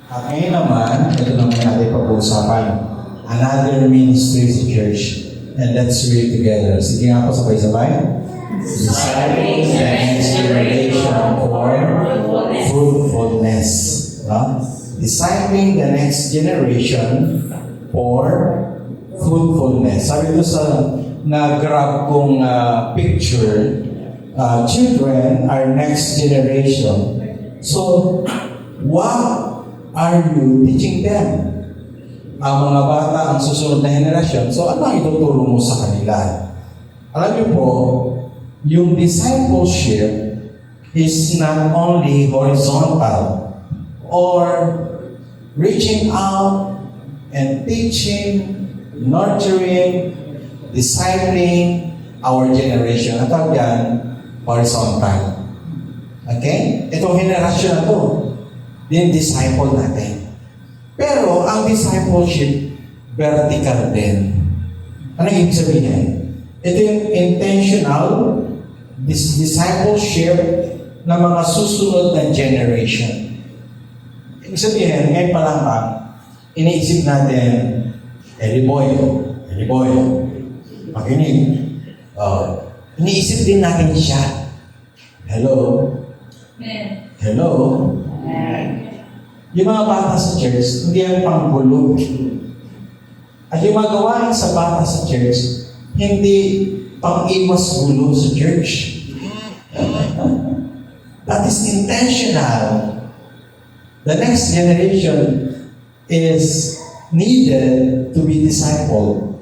At ngayon naman, ito naman natin pag-uusapan. Another ministry sa church. And let's read together. Sige nga po, sabay-sabay. Discipling the next generation for fruitfulness. Discipling the next generation for fruitfulness. Sabi ito sa na-grab kong picture, children are next generation. So, what are you teaching them? Ang mga bata, ang susunod na henerasyon, so ano ang ituturo mo sa kanila? Alam niyo po, yung discipleship is not only horizontal or reaching out and teaching, nurturing, discipling our generation. At tawag yan, horizontal. Okay? Itong henerasyon na to, din-disciple natin. Pero ang discipleship, vertical din. Ano ibig sabihin? Ito yung intentional discipleship ng mga susunod na generation. Ibig sabihin, ngayon pa lang iniisip natin, Eli Boy, makinig. Iniisip din natin siya. Hello? Hello? Yung mga bata sa church, hindi yan panggulo. At yung mga gawain sa bata sa church, hindi pang-iwas gulo sa church. That is intentional. The next generation is needed to be discipled.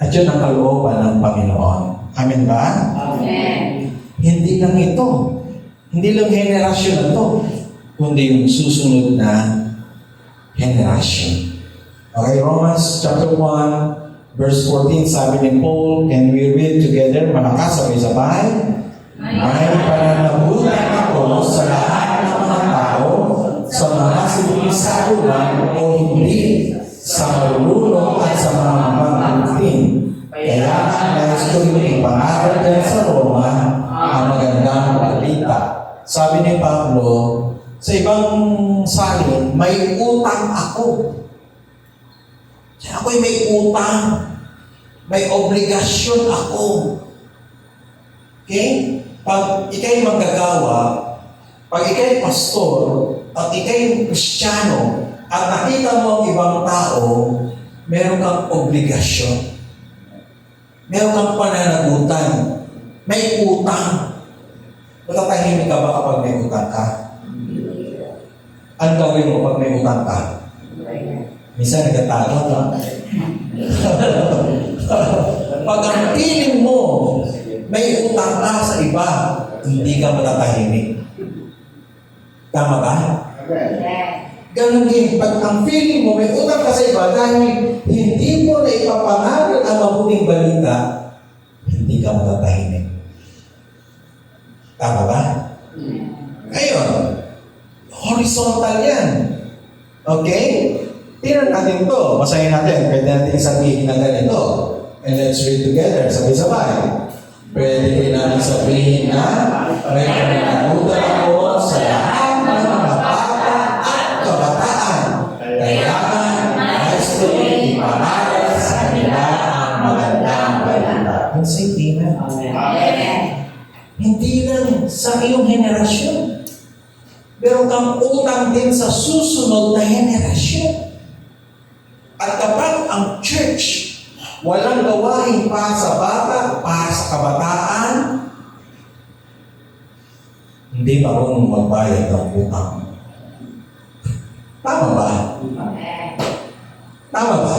At yun ang kalooban ng Panginoon. Amen ba? Amen. Hindi lang ito. Hindi lang henerasyon na ito, kundi yung susunod na henerasyon. Okay, Romans chapter 1, verse 14, sabi ni Paul, can we read together? Malakas, sabay-sabay. May pananagutan ako sa lahat ng mga tao, sa mga sinisagutan o hindi, sa marunong at sa mga mabuting. Kaya nais ko yung ipangaral din sa Roma ang magandang balita. Sabi ni Pablo, sa ibang salin, may utang ako. Ako'y may utang. May obligasyon ako. Okay? Pag ikay manggagawa, pag ikay pastor, at ikay Kristiyano, at nakita mo ang ibang tao, meron kang obligasyon. Meron kang pananagutan. May utang. Matatahimik ka ba kapag may utang ka? Ano gawin mo pag may utang ka? Minsan nagkatago ka. Pag ang feeling mo, may utang ka sa iba, hindi ka matatahimik. Tama ba? Ganun din, pag ang feeling mo, may utang ka sa iba, dahil hindi mo na ipapangaral ang mabuting balita, hindi ka matatahimik. Tama ba? Ngayon, horizontal yan. Okay? Tingnan natin ito. Basahin natin. Pwede natin sabihin na ganito. And let's read together. Sabay-sabay. Pwede rin natin sabihin na may pananagutan ako sa lahat ng mga bata at kabataan. Kaya nais ko ipangaral sa kanila ang magandang balita. Ang sabihin na. Hindi lang sa iyong henerasyon. Meron kang utang din sa susunod na henerasyon. At kapag ang church walang gawain pa sa bata, pa sa kabataan, hindi marunong magbayad ng utang. Tama ba? Tama ba?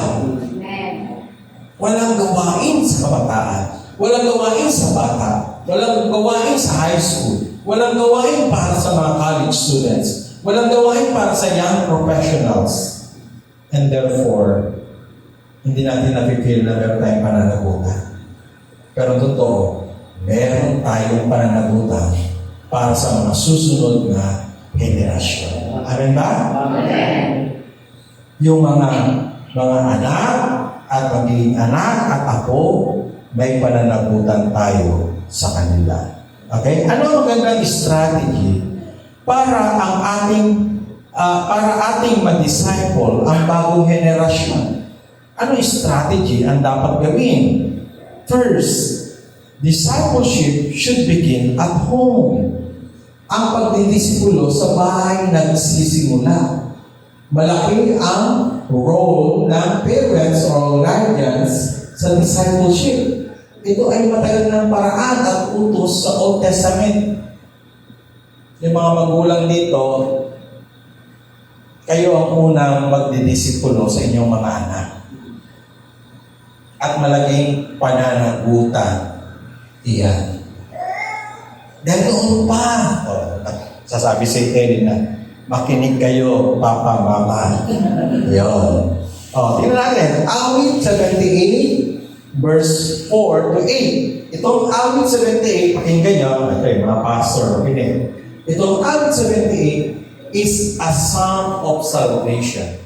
Walang gawain sa kabataan. Walang gawain sa bata. Walang gawain sa high school. Walang gawain para sa mga college students. Walang gawain para sa young professionals. And therefore, hindi natin napipil na meron tayong pananagutan. Pero totoo, meron tayong pananagutan para sa mga susunod na henerasyon. Amen ba? Amen. Yung mga anak at magiging anak at apo, may pananagutan tayo sa kanila. Okay? Ano ang magandang strategy para ang ating para ating ma-disciple ang bagong henerasyon. Ano yung strategy ang dapat gawin? First, discipleship should begin at home. Ang pagdidisipulo sa bahay nagsisimula. Malaki ang role ng parents or guardians sa discipleship. Ito ay matagal ng paraan at utos sa Old Testament. Yung mga magulang dito, kayo ang unang magdidisipulo sa inyong mga anak. At malaging pananagutan iyan. Ganoon pa. Sasabi si Ellie na, makinig kayo, Papa, Mama. Yun. Tingnan natin. Awit 78, verse 4 to 8. Itong awit 78, pakinggan nyo, ito yung mga pastor, makinig. Itong awit 78 is a song of salvation.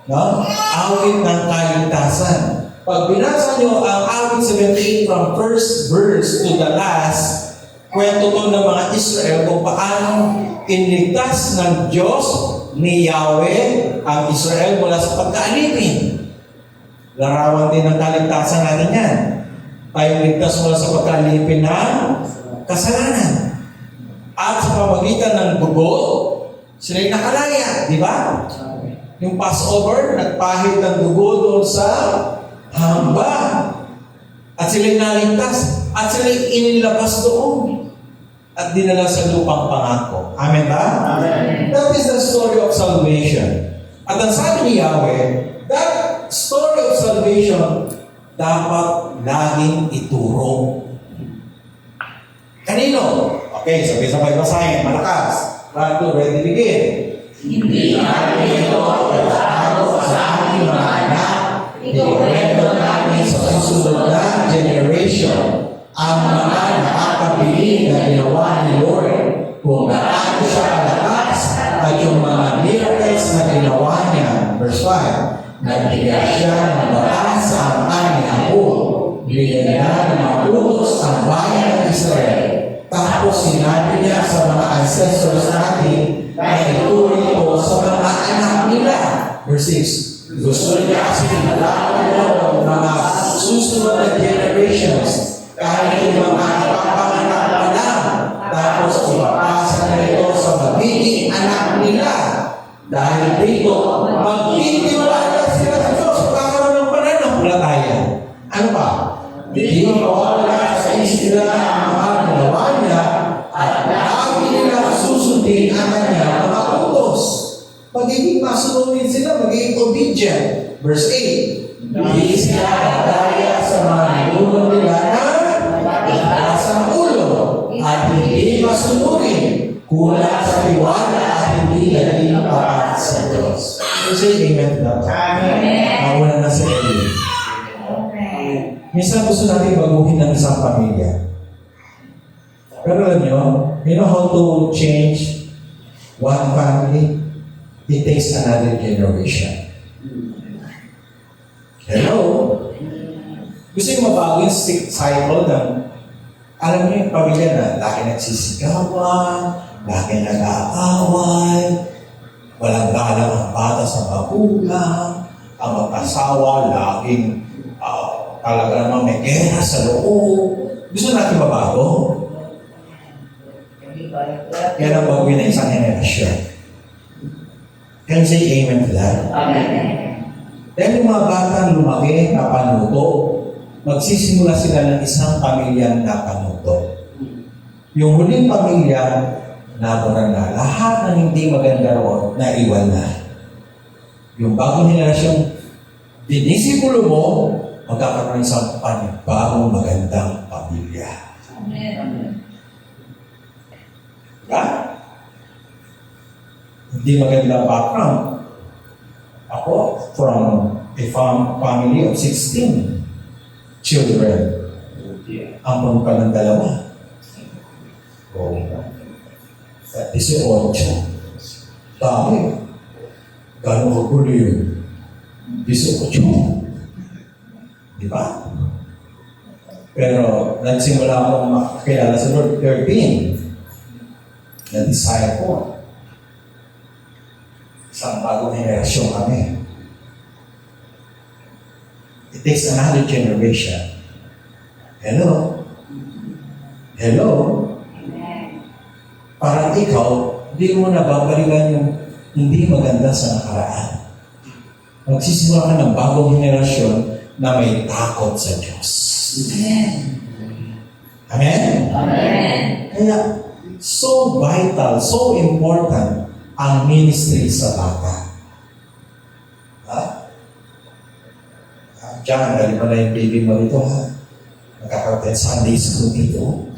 No? Awit ng kaligtasan. Pag binasa nyo ang awit 78 from first verse to the last, kwento to ng mga Israel kung paano inligtas ng Diyos ni Yahweh ang Israel mula sa pagkaalipin. Larawan din ng kaligtasan natin yan. Tayo ligtas mula sa pagkaalipin ng kasalanan. At sa pamagitan ng dugo, sila'y nakalaya, di ba? Yung Passover, nagpahid ng dugo doon sa hamba. At sila'y naligtas. At sila'y inilabas doon. At dinala sa lupang pangako. Amen ba? Amen. That is the story of salvation. At ang sabi ni Yahweh, that story of salvation dapat laging ituro. Kanino? Okay, sabay-sabay basahin. Malakas. 1, 2, ready, begin. Hindi namin ito pagkakaroon sa aming mga anak. Ikwento namin sa susunod na generation ang mga nakakabiling na ginawa ni Lord kung gaano siya kalakas at yung mga miracles na ginawa niya. Verse 5, nagbigay siya ng batas sa aming apo. Bigyan niya ng mga utos ang bayan ng Israel. Tapos sinabi niya sa mga ancestors natin na ituloy ko sa mga anak nila. Verse 6, gusto niya kasi nalaman mo ang mga susunod na generations kahit yung mga ipapanganak pa lang. Tapos ipapasa na ito sa magiging anak nila. Dahil dito, magtitiwala sila sa Diyos. Pagkakaroon ng pananampalataya. Ano pa? Hindi mawala sa isip nila ang mga ginawa niya at lagi nila susundin ang kanya mga utos. Pagiging masunurin sila, magiging obedient. Verse 8, hindi sila magdaya sa mga ninuno nila na mataas ang ulo at hindi masunurin, kulang sa tiwala at hindi naging tapat sa Diyos. So say amen to that. Amen. Mawala na sa iyo. Minsan gusto natin baguhin ng isang pamilya. Pero alam nyo, you know how to change one family? It takes another generation. Hello? Gusto yung mabago yung cycle ng, alam niyo yung pamilya na lagi nagsisigawan, lagi nag-aaway, walang galang ang bata sa magulang, ang mag-asawa laging talaga namang may gera sa loob. Gusto natin mabago. Yan ang baguhin ng isang henerasyon. Can you say amen to that? Amen. Dahil yung mga batang lumaki, napanuto, magsisimula sila ng isang pamilyang napanuto. Yung huling pamilya, naburan na. Lahat ng hindi maganda roon, naiwan na. Yung bagong henerasyon, dinisipulo mo, magkakaroon ng isang panibagong magandang pamilya. Amen. Diba? Hindi magandang background. Ako, from a family of 16 children. Ang pa ng dalawa. At 18. Dami. Gano'n kagulo yun? 18. Diba? Pero nagsimula akong makakilala sa Lord 13. Na disciple. Isang bagong henerasyon kami. It takes another generation. Hello? Hello? Parang ikaw, hindi mo nababalikan yung hindi maganda sa nakaraan. Magsisimula ka ng bagong henerasyon na may takot sa Diyos. Amen? Amen. Kaya, so vital, so important ang ministry sa bata. Ha? Diyan, dali mo na yung baby mo rito, ha? Nakakarating Sunday school dito.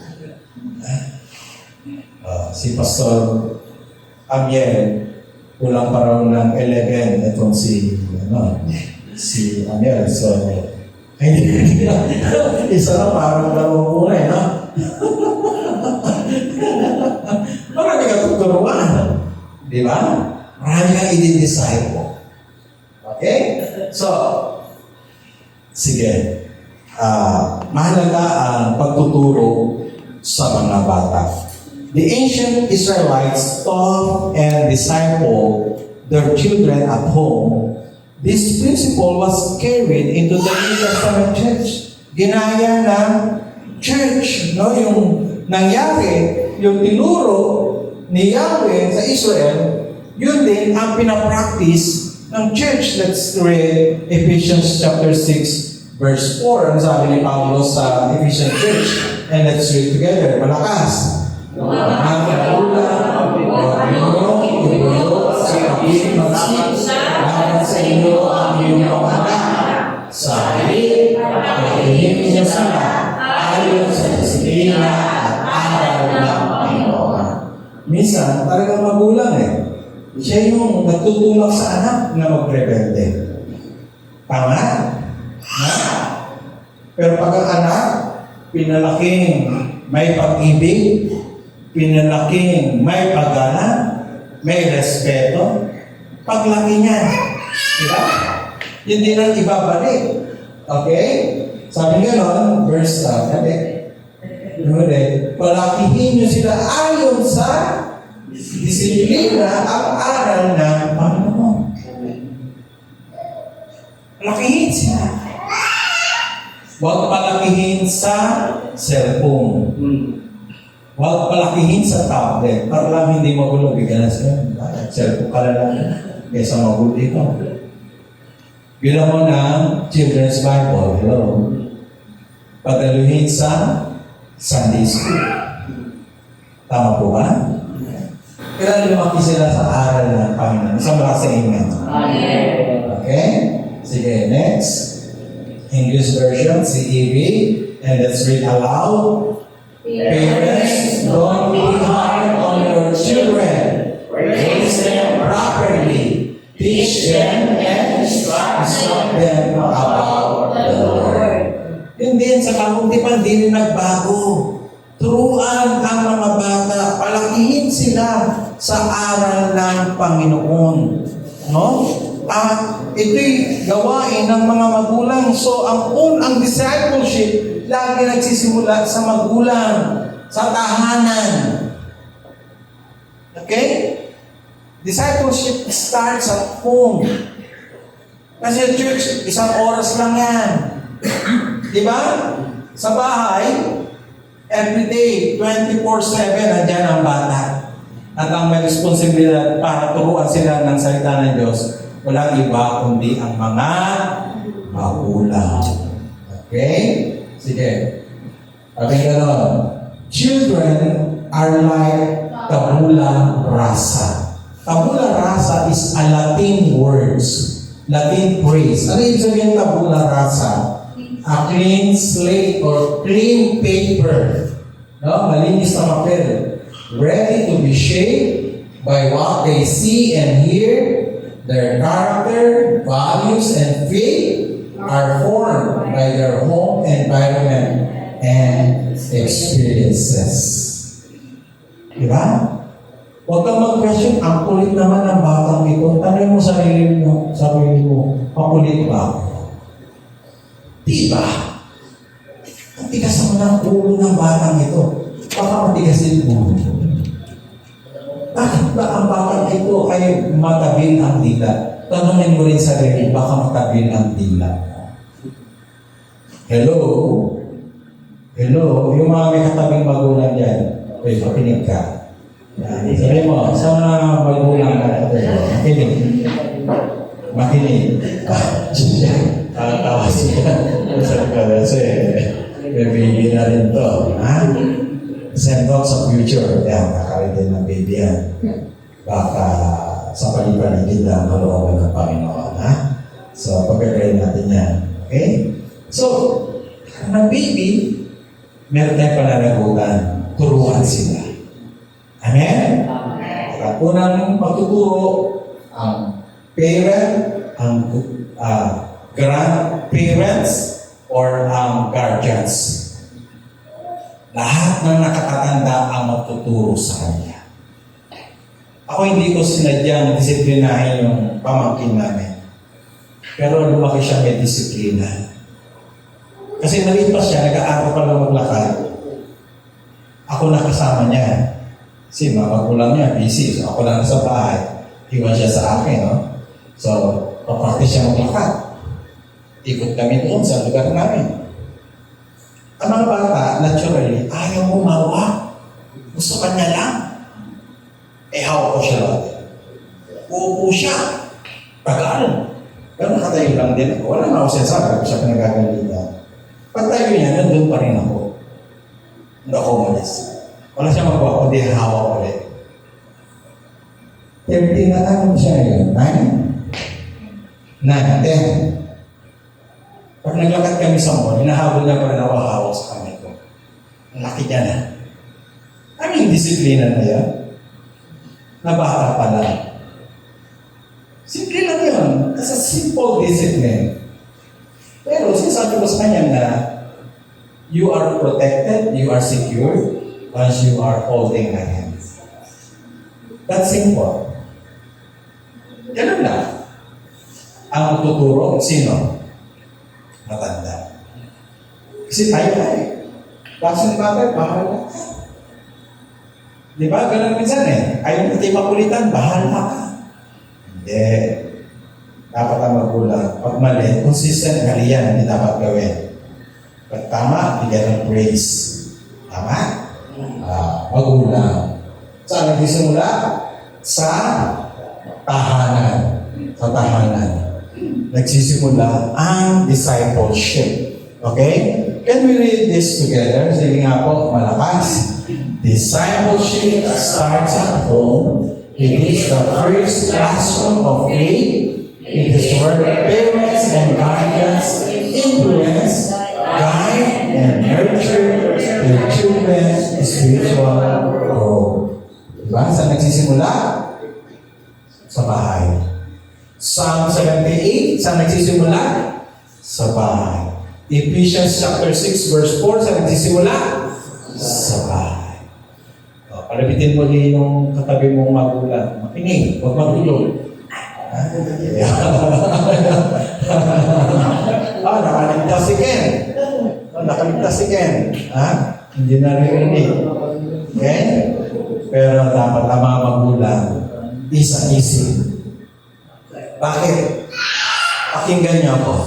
Ha? Si Pastor Amiel, kulang pa raw ng 11, itong si Amiel. So, isa na parang dalawang kulay, no? Marami ka tuturuan. Di ba? Marami kang i-disciple. Okay? So, sige. Mahalaga ang pagtuturo sa mga bata. The ancient Israelites taught and discipled their children at home. This principle was carried into the New Testament church. Ginaya ng church, no? Yung nangyari, yung tinuro ni Yahweh sa Israel, yun din ang pinapractice ng church. Let's read Ephesians chapter 6, verse 4. Ano sabi ni Pablo sa Ephesian church? And let's read together. Malakas. Ang kagulang, huwag niyo ibulot sa kapit laban sa inyo ang inyong mga anak. Sa halip, pagkakihin niyo sila ayon sa disiplina at aral ng Panginoon. Minsan, talagang magulang siya yung nagtutulak sa anak na magrebelde. Tama? Ha? Pero pag ang anak, pinalaking may pag-ibig, pinalaking may pagana, may respeto, paglaki niya. Diba? Yun din ang ibabalik. Okay? Sabi nga nun, verse palakihin niyo sila ayon sa disiplina ang aral ng Panginoon. Palakihin sila. Huwag palakihin sa cellphone. Huwag palakihin sa tablet. Para lang hindi magulo. Bigyan na sila. Cellphone ka na lang. Kesa magulo dito. Bilang mo ng Children's Bible. Hello. Padaluhin sa Sunday School. Tama po ba? Kailan lumaki sila sa aral ng Panginoon? Isang malakas sa amen. Okay? Sige, next. English version, CEV. And let's read aloud. Parents, don't be hard on your children. Raise them properly. Teach them and instruct them about the Lord. Yun din sa kakuntipan, di rin nagbago. Turuan ang mga bata, palakihin sila sa aral ng Panginoon. No? At ito'y gawain ng mga magulang. So, ang discipleship, lagi nagsisimula sa magulang, sa tahanan. Okay? Discipleship starts at home. Kasi church, isang oras lang yan. Di ba? Sa bahay, everyday, 24/7, nandiyan ang bata. At ang may responsibilidad para turuan sila ng salita ng Diyos, walang iba kundi ang mga magulang. Okay? Sige. Sabi gano'n, children are like tabula rasa. Tabula rasa is a Latin words. Latin phrase. Ano yung sabihin tabula rasa? A clean slate or clean paper. No? Malinis na papel. Ready to be shaped by what they see and hear. Their character, values, and faith are formed by their home environment and experiences. Diba? Huwag kang mag-question, ang kulit naman ng batang ito. Tanong mo sarili mo, makulit ba ako? Diba? Ang tigas naman ang ulo ng batang ito. Baka matigas din mo. Bakit ba ang bakit ito ay matabil ang dila? Tanungin mo rin sarili, baka matabil ang dila. Hello? Hello? Yung mga may katabing magulang dyan, okay, makinig ka. Sabi mo, sa mga magulang ka, makinig. Makinig. Tawa siya. Sabi ka kasi, may baby na rin to. Ha? Send off sa future. Yan, kakaroon din ng baby yan. Baka sa palipaligid na malooban ng Panginoon. Ha? So, pagkakaroon natin yan. Okay? So, ng baby, meron tayong pananagutan. Turuan sila. Amen? At unang magtuturo ang parent, ang grandparents, or ang guardians. Lahat ng nakatatanda ang magtuturo sa kanya. Ako hindi ko sinadyang disiplinahin yung pamangkin namin. Pero lumaki siya may disiplina. Kasi maliit pa siya, nag-aaral pa lang maglakad. Ako nakasama niya. Kasi mga magulang niya, busy. So ako lang sa bahay. Iwan siya sa akin, no? So, papractice siya maglakad. Ikot kami doon sa lugar namin. Ang mga bata, naturally, ayaw mo mawa. Gusto ka niya lang. Eh, hawak ko siya lang. Uupo siya. Tagaan. Pero nakatayo lang din ako. Wala na ako sinasabi ko siya pinagagalitan. Pag tayo niya, nandun pa rin ako. Hindi ako umalis. Wala siya magawa, kundi hawak ulit. 30 na ano siya ngayon? 9? 10. Pag naglakad kami sa mall, hinahabol niya pa rin ako hawak sa kamay ko. Ang laki niya na. Ano yung disiplina na yan? Na bata pa lang. Simple lang yun. Kasi simple discipline. Pero sinasabi ko sa kanya na you are protected, you are secure once you are holding my hands. That's simple. Ganun lang. Ang magtuturo, sino? Matanda. Kasi tayo ay. Bakit bagay, bahala ka. Di ba? Ganun minsan eh. Ayaw natin makulitan, bahala ka. Hindi. Dapat ang magulang. Pag mali, consistent, mali yan, hindi dapat gawin. Pag tama, bigyan ng praise. Tama? Magulang. Saan nagsisimula? Sa tahanan. Sa tahanan. Nagsisimula ang discipleship. Okay? Can we read this together? Sige nga po, malakas. Discipleship starts at home. It is the first classroom of faith. It is where parents and guardians influence, guide, and nurture their children's spiritual growth. Diba? Saan nagsisimula? Sa bahay. Psalm 78, saan nagsisimula? Sa bahay. Ephesians chapter 6 verse 4, saan nagsisimula? Sa bahay. Palapitin mo din yung katabi mong magulang. Makinig, huwag magulog. Nakaligtas si Ken. Nakaligtas si Ken. Hindi naririnig. Okay? Pero dapat ang mga magulang, isa-isip. Bakit? Pakinggan niyo ako.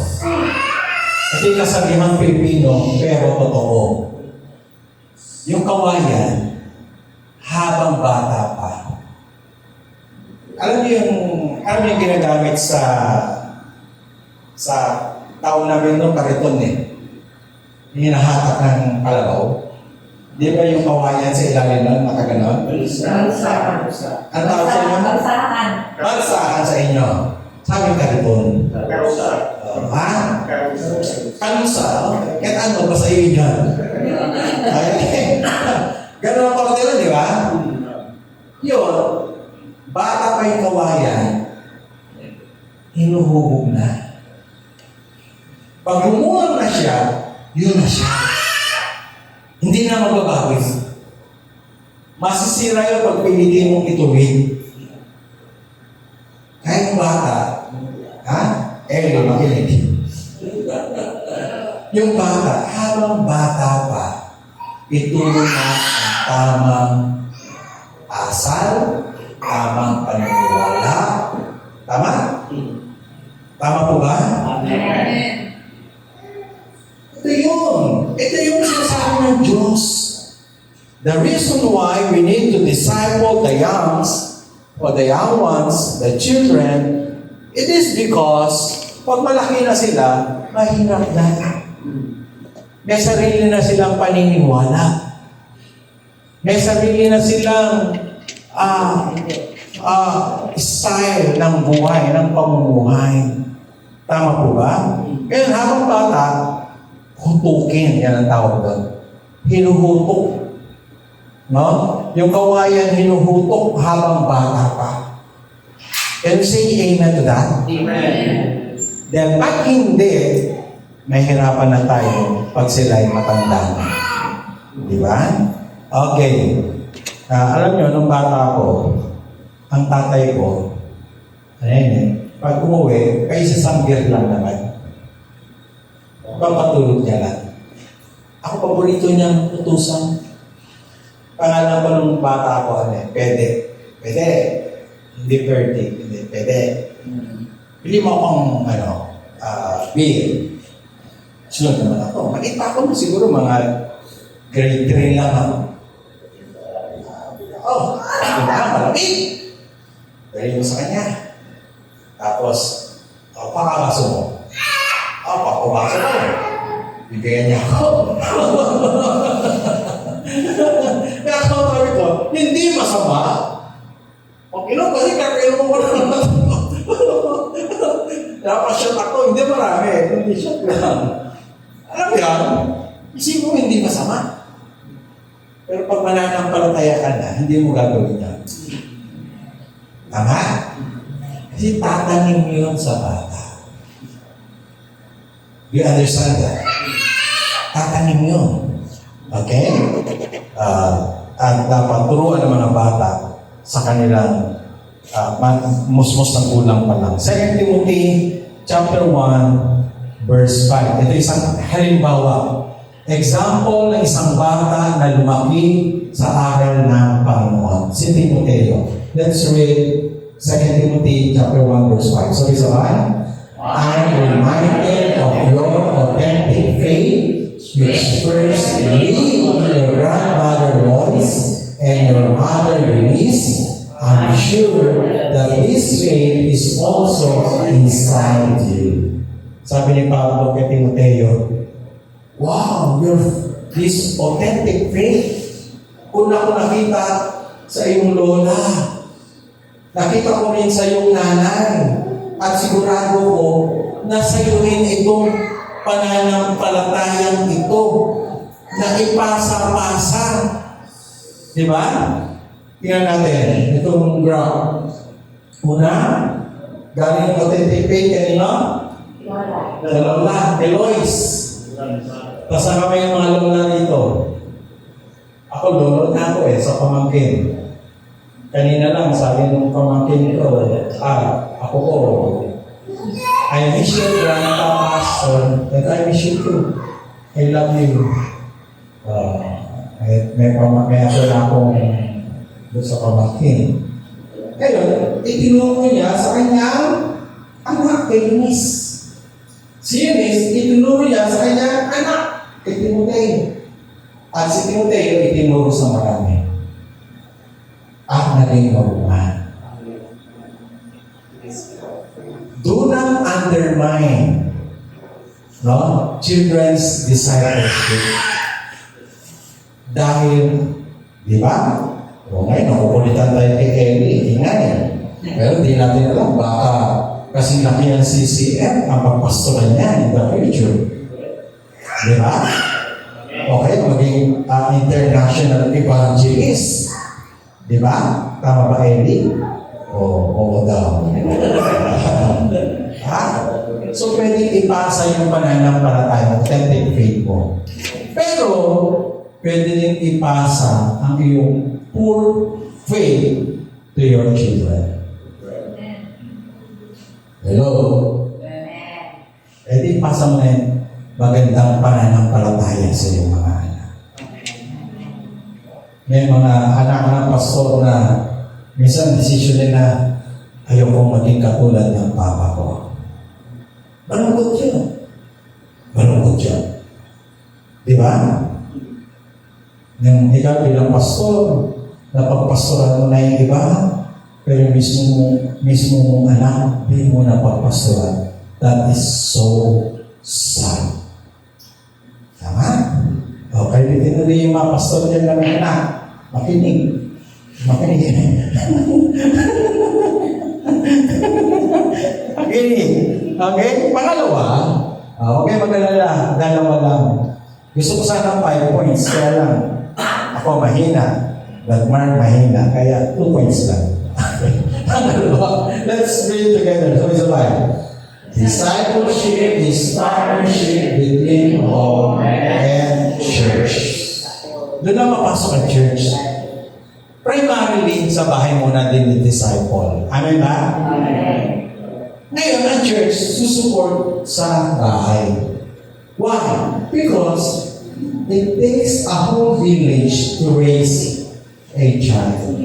Kasi kasabihan Pilipino, pero totoo. Yung kawayan, habang bata pa. Alam niyo yung ginagamit sa taon namin nung kariton eh. Yung hinahatak ng kalabaw. Di ba yung kawayan sa ilalim nun, nakaganon? Balsahan. Ang tawag sa inyo? Balsahan. Balsahan sa inyo. Sa aming kariton. Ha? Kalusa. Kahit ano ba sa iyo dyan? Ganun ang pagkatila, di ba? Yun. Bata pa yung kawayan, hinuhubog na. Pag lumulang na siya, yun na siya. Hindi na magbabago. Masisira yun pag pilitin mong ituwid. Kahit bata, makinig. Yung bata, habang bata pa, ituro na ang tamang asal, tamang paniniwala. Tama? Tama po ba? Amen. Ito yun. Ito yung sinasabi ng Diyos. The reason why we need to disciple the youngs, or the young ones, the children, it is because pag malaki na sila, mahirap na. May sarili na silang paniniwala. May sarili na silang style ng buhay, ng pamumuhay. Tama po ba? Kaya habang bata, hutukin, yan ang tawag doon. Hinuhutok. No? Yung kawayan hinuhutok habang bata pa. Can you say amen to that? Amen. Then pag hindi, mahirapan na tayo pag sila'y matanda na. Di ba? Okay. Alam nyo, nung bata ko, ang tatay ko, pag umuwi, kay isang beer lang naman. Papatulog niya lang. Ako, paborito niyang utusan. Pangalan ko nung bata ko, pwede. Pwede. Hindi pwede. Hindi pwede. Pili mo akong, beer. Sunod naman ako. Maliit pa ako na siguro mga grade 3 lang ako. Malamig. Dali mo sa kanya. Tapos, pakakaso mo. Pakakaso mo. Bibigyan niya ako. Kaya sabi ko, hindi masama. Okay lang, kasi kakailan mo na naman. Napashot ako, hindi marami. Hindi shot lang. Alam mo yan, isipin mo hindi masama. Pero pag mananampalataya ka na, hindi mo gagawin yan. Tama? Kasi tatanim yun sa bata. You understand that? Tatanim yun. Okay? At dapat turuan ng mga bata sa kanilang musmos ng kulang pa lang. 2 Timothy chapter 1 verse 5. Ito isang halimbawa. Example ng isang bata na lumaki sa aral ng Panginoon. Si Timoteo. Let's read 2 Timothy chapter 1 verse 5. So sabay, I'm reminded of your authentic faith, which first lived in your grandmother Lois and your mother Eunice. I'm sure that this faith is also inside you. Sabi ni Pablo kay Timoteo, wow, this authentic faith. Una ko nakita sa iyong lola. Nakita ko rin sa iyong nanay. At sigurado ko na sa iyo rin itong pananampalatayang ito na ipasa-pasa. Di ba? Tingnan natin. Itong graph. Una, galing ang authentic faith kanina? Lola. Eloise. Tapos na kami yung mga lola dito. Ako, lolo na ako sa pamangkin. Kanina lang, sabi nung pamangkin ko, ako po, I miss you, Grandpa Pastor, and I miss you too. I love you. May ako na akong doon sa pamangkin. Ngayon, itinuro niya sa kanyang anak kay Eunice. Si Eunice, itinuro niya sa kanyang anak kay Timoteo. At si Timoteo itinuro sa marami. At naging mabuhan. Do not undermine children's discipleship. Dahil, di ba? O ngayon, nakukulitan tayo kay Kelly. Ingay. Pero di natin alam, baka kasi laki ang CCM, ang pagpastoran niya in the future. Di ba? Okay, maging international evangelist. Di ba? Tama ba, Ellie? Oo daw. So, pwede ipasa yung pananampalataya, authentic faith mo. Pero, pwede din ipasa ang iyong poor faith to your children. Hello? Pwede ipasa mo na yung magandang pananampalataya sa iyong mga anak. May mga anak ng pastor na Minsan, desisyon nila, ayoko maging katulad ng papa ko. Malungkot yun. Malungkot yun. Di ba? Nung ikaw bilang pastor, napagpastoran mo na yung iba, pero mismo mong anak, di mo napagpastoran. That is so sad. Tama? Okay, tinuloy yung mga pastor dyan ng anak. Makinig. Makinig. Makinig. Okay? Pangalawa, okay, mag-alala. Dalawa lang. Gusto ko sana 5 points. Kaya lang, ako mahina. But Mark mahina. Kaya 2 points lang. Pangalawa, let's read together. So it's a 5. Discipleship is partnership between home and church. Doon na mapasok ang church. Primarily, sa bahay muna din ni disciple. Amen ba? Amen. Ngayon, ang church susupport sa bahay. Why? Because it takes a whole village to raise a child.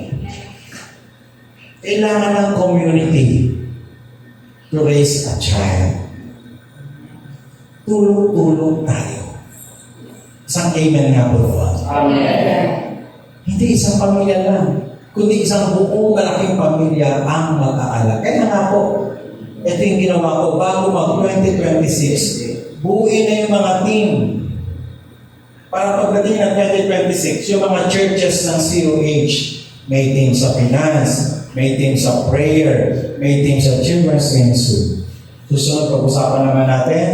Kailangan ng community to raise a child. Tulong-tulong tayo. Isang amen nga po doon. Amen. Hindi isang pamilya lang, kundi isang buong malaking pamilya ang mag-aalala. Kaya nga po, ito yung ginawa ko, bago mag-2026, buuin na yung mga team. Para pagdating ng 2026, yung mga churches ng COH, may team sa finance, may team sa prayer, may team sa children's ministry. Susunod, pag-usapan naman natin,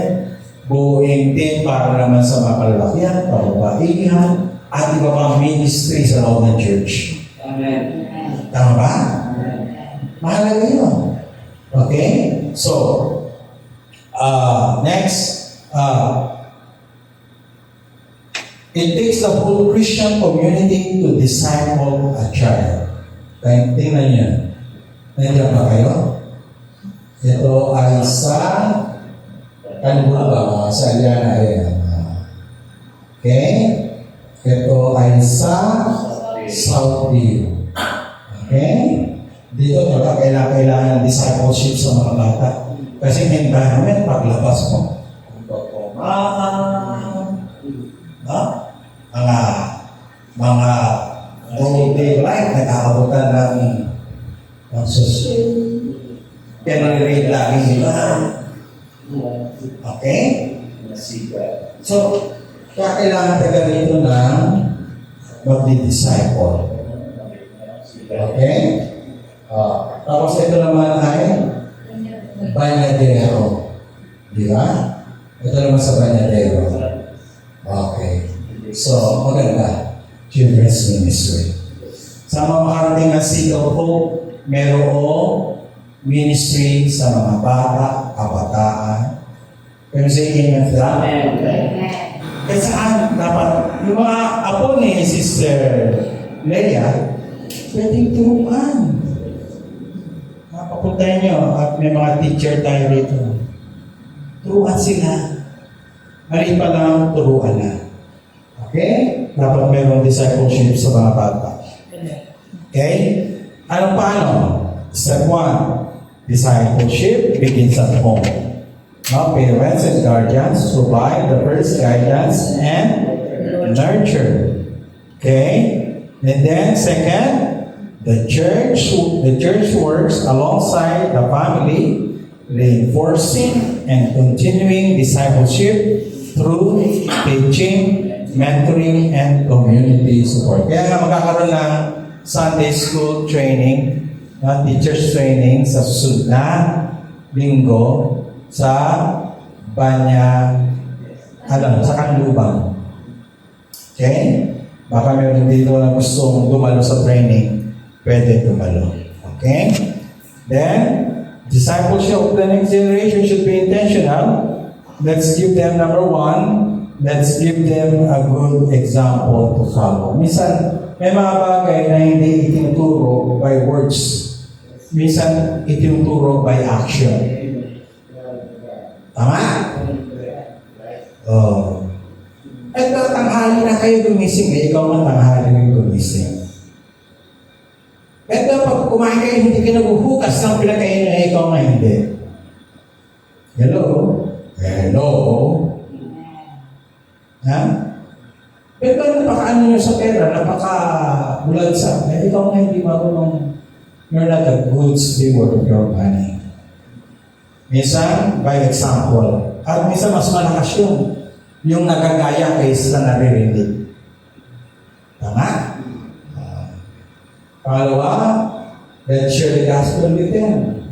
buuing team para naman sa mga kalalakihan, pababaihan, at iba pang ministry sa loob ng church. Amen. Tama ba? Mahalaga yun. Okay? So, next, it takes the whole Christian community to disciple a child. Tingnan niyo. Nandiyan ba kayo? Ito ay sa Kanbuga, sa Aliana area. Okay? Ito ay sa Southview. Okay? Dito talaga kailangan ng discipleship sa mga bata. Kasi yung environment, paglabas mo, mga all-day life, nagkakabutan ng susunod. Kaya nare-read lagi nila. Okay? So, kaya kailangan taga rito ng magdi-disciple. Okay? Tapos ito naman ay Banyadero. Di ba? Ito naman sa Banyadero. Okay. So, maganda. Children's Ministry. Sa mga makarating na Seed of Hope, merong ministry sa mga bata, kabataan. Pero sa amen sa kaya saan dapat, yung mga apo ni Sister Leia, pwedeng turuan. Papuntahin nyo at may mga teacher tayo rito. Turuan sila. Mali pa lang, turuan na. Okay? Dapat mayroong discipleship sa mga bata. Okay? Anong paano? Step 1, discipleship begins at home. Now, parents and guardians provide the first guidance and nurture. Okay? And then, second, the church works alongside the family, reinforcing and continuing discipleship through teaching, mentoring, and community support. Kaya nga magkakaroon ng Sunday school training, teachers training sa susunod na linggo sa sa Kanlubang. Okay? Baka meron dito na gustong dumalo sa training, pwede dumalo. Okay? Then, discipleship of the next generation should be intentional. Let's give them, number 1, let's give them a good example to follow. Minsan, may mga bagay na hindi itinuturo by words. Minsan, itinuturo by action. Tama? Oh. At tanghali na kayo gumising, ikaw man tanghali na gumising. At dapat kumain kayo, hindi ka naguhugas ng pinakain na ikaw nga hindi. Hello? Hello? Ha? Pero napaka-ano nyo sa pera, napaka-bulansa. Eh, ikaw nga hindi marunong, you're not a good steward of your money. Minsan, by example, at minsan mas malakas yung nagagaya kaysa naririnig. Tama? Pangalawa, let's share the gospel with them.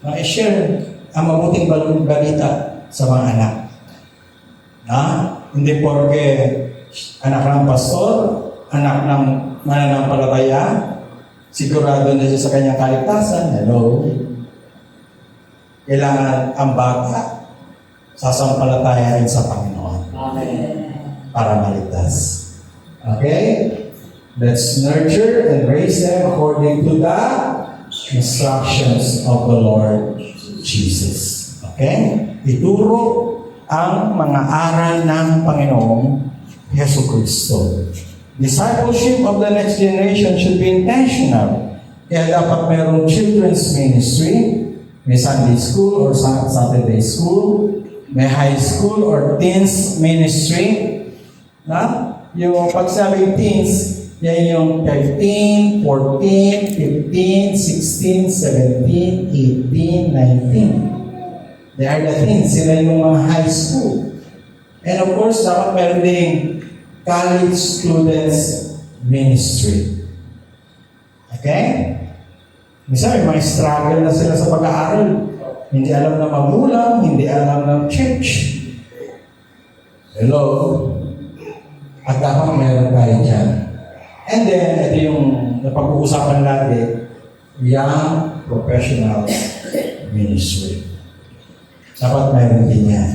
I-share ang mabuting balita sa mga anak. Hindi porke anak ng pastor, anak ng mananampalataya, sigurado na siya sa kanyang kaligtasan. Hello? Kailangan ang bata sasampalatayain sa Panginoon. Amen. Para maligtas. Okay? Let's nurture and raise them according to the instructions of the Lord Jesus. Okay? Ituro ang mga aral ng Panginoong Hesus Kristo. Discipleship of the next generation should be intentional. Kaya dapat mayroong children's ministry, may Sunday school or Saturday school, may high school or teens ministry. Yung pagsabing teens, yan yung 13, 14, 15, 16, 17, 18, 19. They are the teens. Sila yung mga high school. And of course, dapat meron ding college students ministry. Okay? Minsan may mga struggle na sila sa pag-aaral. Hindi alam ng magulang, hindi alam ng church. Hello? At dapat meron tayo dyan. And then, ito yung napag-uusapan lagi, young professional ministry. Dapat meron din yan.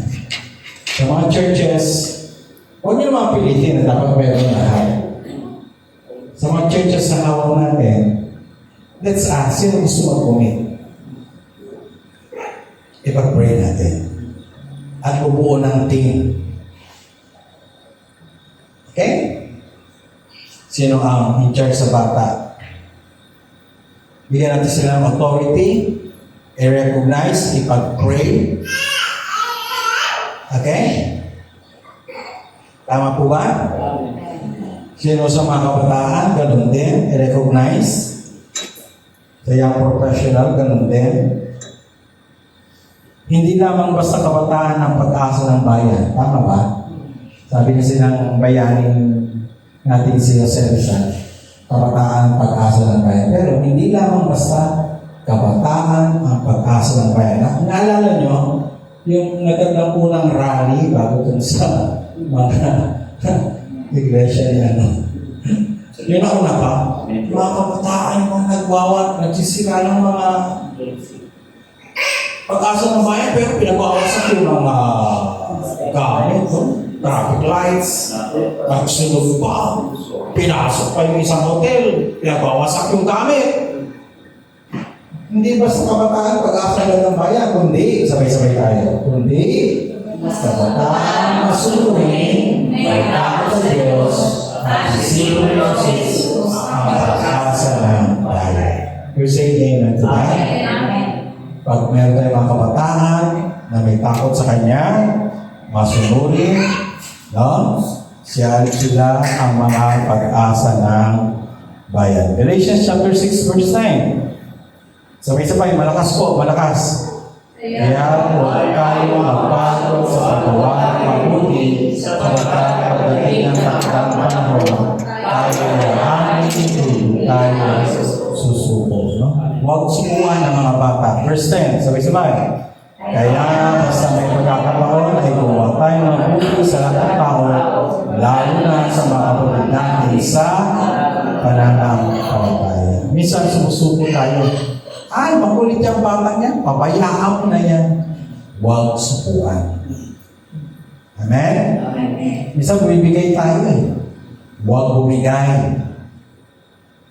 Sa mga churches, huwag niyo naman pilitin na dapat meron lahat. Sa mga churches na hawak natin, let's ask, sino gusto mag-commit? Ipag-pray natin. At bubuo ng team. Okay? Sino ang in charge sa bata? Bigyan natin sila ng authority, i-recognize, ipag-pray. Okay? Tama po ba? Sino sa mga kabataan, ganun din, i-recognize. Sa young professional, ganun din. Hindi lamang basta kabataan ang pag-asa ng bayan. Tama ba? Sabi kasi ng bayaning natin si Jose Rizal, kabataan, pag-asa ng bayan. Pero hindi lamang basta kabataan ang pag-asa ng bayan. Naalala nyo, yung nagandang unang rally bago dun sa mga iglesia ni ano. Yun ang una pa. Mga kabataan yung nagwawat, nagsisira ng mga pag-asa ng bayan, pero pinagwawasak yung mga gamit, traffic lights, nagsunod pa, pinasok pa yung isang hotel, pinagwawasak yung gamit. Hindi basta kabataan pag-asa lang ng bayan, kundi, sabay-sabay tayo, kundi, kabataan masunurin, may takot sa Diyos, at sisipo ng Jesus, ang pag-asa ng bayan. You say amen to that? Pag meron tayo mga kabataan na may takot sa Kanya, masunurin, no? Siyalik sila ang mga pag-asa ng bayan. Galatians chapter 6 verse 9. Sabay-sabay, malakas po, malakas. Kaya huwag kayo magpagod sa paggawa ng mabuti sapagkat pagdating ng takdang panahon, tayo ay hindi tayo susuko. No? Huwag sukuan ng mga bata. Verse 10, sabay-sabay. Kaya basta may pagkakataon ay gumawa tayo ng mabuti sa lahat ng tao, lalo na sa mga kapatid natin sa pananampalataya. Minsan sumusuko tayo. Ay, makulit yung bata niya. Pabayaan mo na yan. Huwag sukuan. Amen? Minsan bumibigay tayo eh. Huwag bumigay.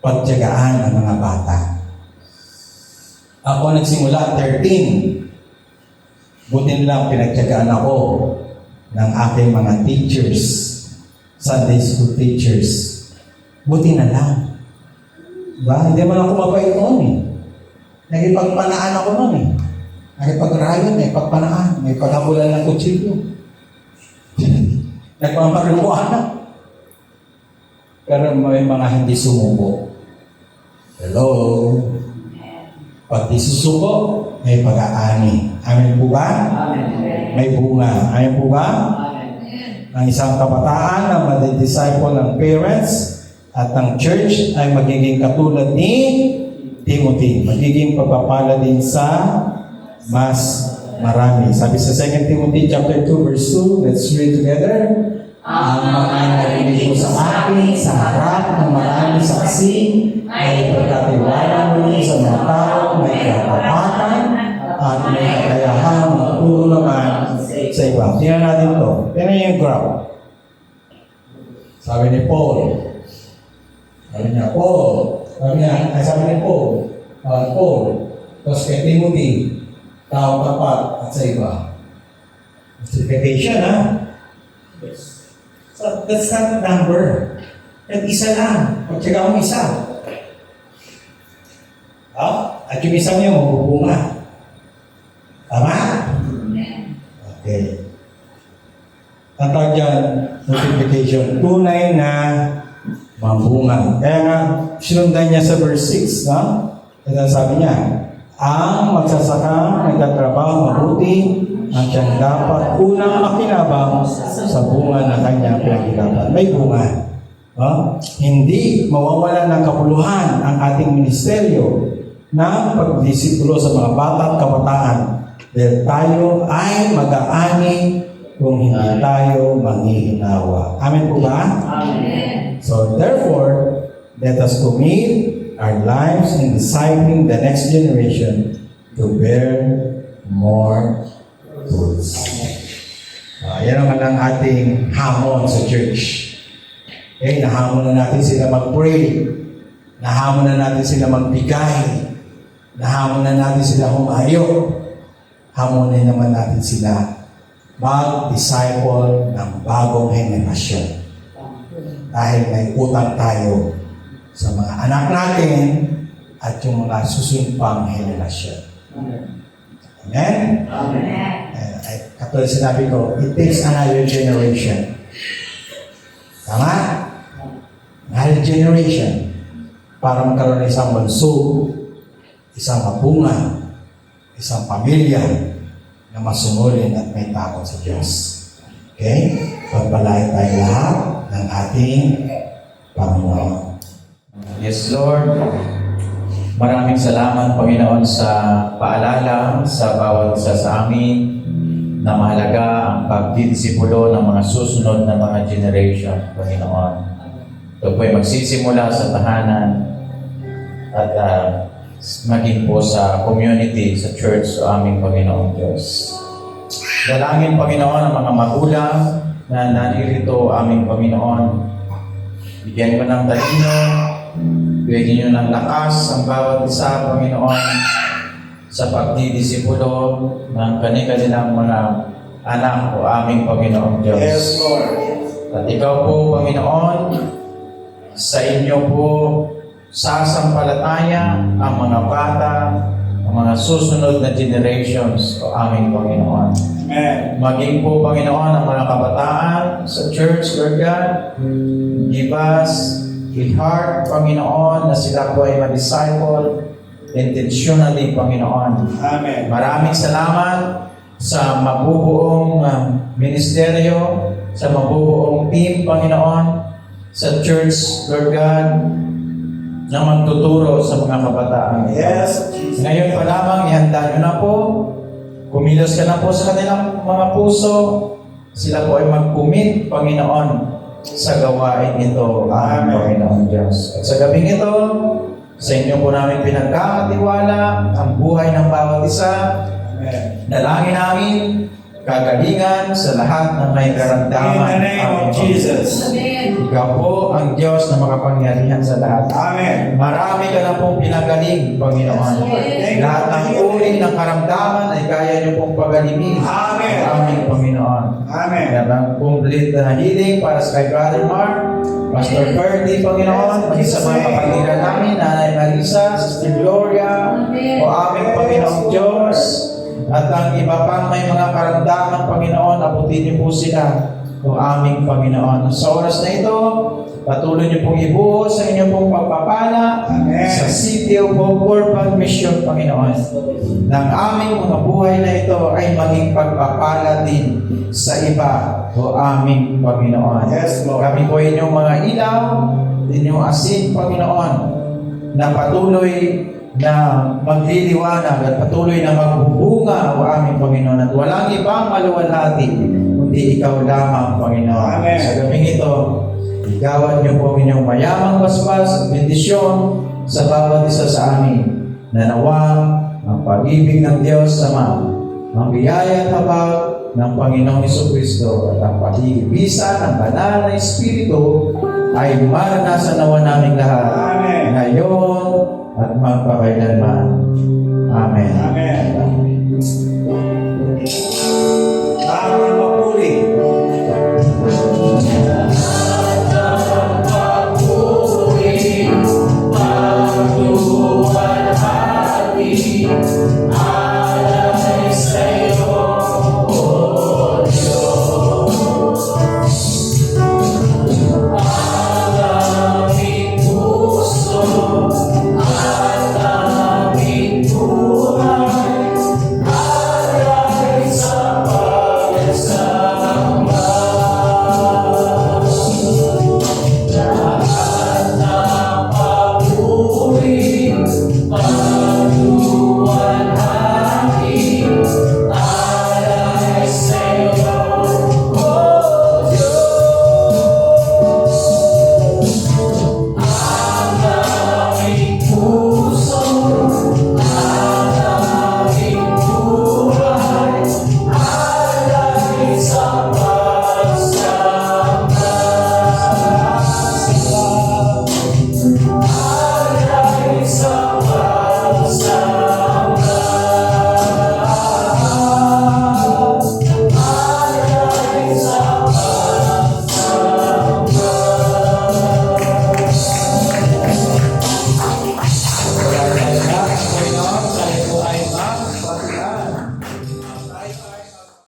Pagtiyagaan ang mga bata. Ako nagsimula 13. Buti nilang pinagtiyagaan ako ng aking mga teachers. Sunday school teachers. Buti na lang. Diba? Hindi man ako mabait noon eh. Nagipagpanaan ako noon eh. Nakipagrayon, may pagpanaan, may paghabulan ng kutsilyo. Nagmamaluan na. Pero may mga hindi sumubo. Hello? Pag di susuko, may pag-aani. Amin po ba? May bunga. Amin po ba? Ang isang kabataan na madidisciple ng parents at ng church ay magiging katulad ni Timothy. Magiging pagpapala din sa mas marami. Sabi sa 2 Timothy chapter 2 verse 2, let's read together. Ang mga narinig mo sa akin sa harap ng maraming saksi ay pagkatiwala mo sa mga tao may katapatan at may kakayahan magturo naman sa iba. Tingnan natin ito. Tingnan yung graph. Sabi ni Paul. Sabi niya, Paul. Sabi ni Paul. Paul. Tapos kay Timothy. Tao tapat at sa iba. Justification, ha? So, that's not a number. At isa lang. Pagtsaga mo isa. At yung isa mo yung mabubunga. Tama? Okay. Ang tawag dyan, notification. Tunay na mabunga. Kaya nga, sinundan niya sa verse 6, no? Ito sabi niya, ang magsasaka nagtatrabaho mabuti ang siyang dapat unang makinabang sa bunga na kanyang pinaghirapan. May bunga. Hindi mawawala ng kapuluhan ang ating ministeryo ng pagdisipulo sa mga bata at kabataan dahil tayo ay mag-aani kung hindi tayo manghihinawa. Amen po ba? Amen. So therefore, let us commit our lives in discipling the next generation to bear more fruits. Yan naman ang ating hamon sa church. Okay, nahamon na natin sila mag-pray. Nahamon na natin sila magbigay. Nahamon na natin sila humayo. Hamonin naman natin sila mag-disciple ng bagong henerasyon. Dahil may utang tayo sa mga anak natin at yung mga susunod pang henerasyon. Amen? Amen. Katulad sinabi ko, it takes another generation. Tama? Another generation para magkaroon ng isang banso, isang mabunga, isang pamilya na masungurin at may takot sa Diyos. Okay? Pagpalain tayo lahat ng ating Panginoon. Yes, Lord. Maraming salamat, Panginoon, sa paalala sa bawat isa sa amin na mahalaga ang pagdidisipulo ng mga susunod na mga generation, Panginoon. Ito po'y magsisimula sa tahanan at maging po sa community, sa church, sa aming Panginoon Diyos. Dalangin, Panginoon, ang mga magulang na naririto, aming Panginoon. Bigyan mo ng talino, bigyan nyo ng lakas ang bawat isa, Panginoon, sa pagdidisipulo ng kanilang mga anak o aming Panginoon Diyos. Yes, Lord. At ikaw po, Panginoon, sa inyo po sasampalataya ang mga bata, ang mga susunod na generations o aming Panginoon. Amen. Maging po, Panginoon, ang mga kabataan sa church, Lord God, give us a heart, Panginoon, na sila po ay ma-disciple intentionally, Panginoon. Amen. Maraming salamat sa mabubuong ministeryo, sa mabubuong team, Panginoon, sa church, Lord God, na magtuturo sa mga kabataan. Yes. Ngayon pa lamang, ihanda nyo na po. Kumilos ka na po sa kanilang mga puso. Sila po ay mag-commit, Panginoon, sa gawain ito, Amen. Panginoon Diyos. At sa gabing ito, sa inyo po namin pinagkakatiwala ang buhay ng bawat isa. Amen. Dalangin namin kagalingan sa lahat ng may karamdaman. In the name of Amen. Jesus. Amen. Ikaw po ang Diyos na makapangyarihan sa lahat. Amen. Marami ka na pong pinagaling, Panginoon. Yes. Lahat ng uri ng karamdaman ay kaya niyo pong pagalingin. Amen. Aming Panginoon. Amen. Kaya ang complete na healing para sa kay Brother Mark, Pastor Ferdy, Panginoon, maging sa mga kapatiran namin, Nanay Marisa, Sister Gloria, o aming Panginoong Diyos, at ang iba pang may mga karamdaman, Panginoon, abutin niyo po sila, o aming Panginoon. Sa oras na ito, patuloy niyo pong ibuhos sa inyong pong pagpapala sa City of Hope Urban Mission, Panginoon. Nang aming mga buhay na ito ay maging pagpapala din sa iba, o aming Panginoon. Yes, Lord. Kami po inyong mga ilaw, inyong asin, Panginoon, na patuloy na magliliwanag at patuloy na magbubunga, o aming Panginoon, at walang ibang maluwalhati kundi ikaw lamang, Panginoon. Amen. Sa gabing ito, igawad niyo po ang inyong mayamang basbas at bendisyon sa bawat isa sa amin, na nawa ang pag-ibig ng Diyos Ama, ang biyaya at habag ng Panginoong Jesucristo, at ang pag-ibisan ng banal na Espiritu ay maranasan nawa namin lahat Amen. ngayon at magpakailanman. Amen. Amen. Tamang mapuri. Pagluwalhati, alay sa'yo.